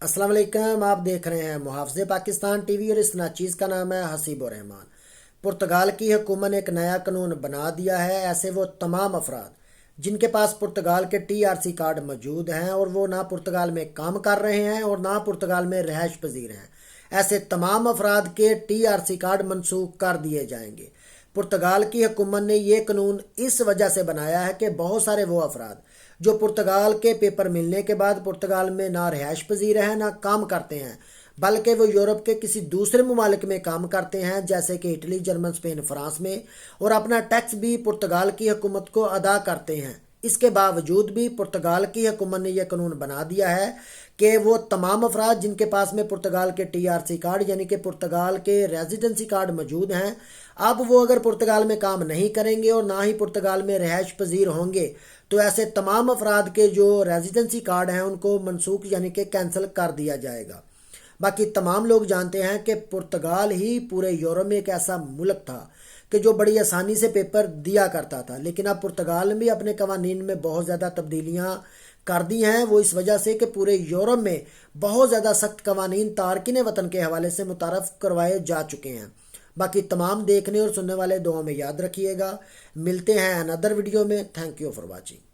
अस्सलाम वालेकुम। आप देख रहे हैं मुहाफ़िज़ पाकिस्तान टीवी और इस नाचीज़ का नाम है हसीबुर रहमान। पुर्तगाल की हुकूमत ने एक नया कानून बना दिया है। ऐसे वो तमाम अफराद जिनके पास पुर्तगाल के TRC कार्ड मौजूद हैं और वो ना पुर्तगाल में काम कर रहे हैं और ना पुर्तगाल में रिहाइश पजीर हैं, ऐसे तमाम अफराद के TRC कार्ड मनसूख कर दिए जाएंगे। पुर्तगाल की हुकूमत ने ये कानून इस वजह से बनाया है कि बहुत सारे वो अफराद जो पुर्तगाल के पेपर मिलने के बाद पुर्तगाल में ना रिहाइश पजीर हैं ना काम करते हैं, बल्कि वो यूरोप के किसी दूसरे ममालिक में काम करते हैं जैसे कि इटली, जर्मन, स्पेन, फ्रांस में, और अपना टैक्स भी पुर्तगाल की हुकूमत को अदा करते हैं। इसके बावजूद भी पुर्तगाल की हुकूमत ने यह कानून बना दिया है कि वो तमाम अफराद जिनके पास में पुर्तगाल के TRC कार्ड यानी कि पुर्तगाल के रेजिडेंसी कार्ड मौजूद हैं, अब वो अगर पुर्तगाल में काम नहीं करेंगे और ना ही पुर्तगाल में रिहाइश पजीर होंगे तो ऐसे तमाम अफराद के जो रेजिडेंसी कार्ड हैं उनको मनसूख यानी कि कैंसिल कर दिया जाएगा। बाकी तमाम लोग जानते हैं कि पुर्तगाल ही पूरे यूरोप में एक ऐसा मुल्क था कि जो बड़ी आसानी से पेपर दिया करता था, लेकिन अब पुर्तगाल ने भी अपने कवानीन में बहुत ज़्यादा तब्दीलियाँ कर दी हैं। वो इस वजह से कि पूरे यूरोप में बहुत ज़्यादा सख्त कवानीन तारकिन वतन के हवाले से मुतारफ़ करवाए जा चुके हैं। बाकी तमाम देखने और सुनने वाले दुआ में याद रखिएगा। मिलते हैं अनदर वीडियो में। Thank you for watching.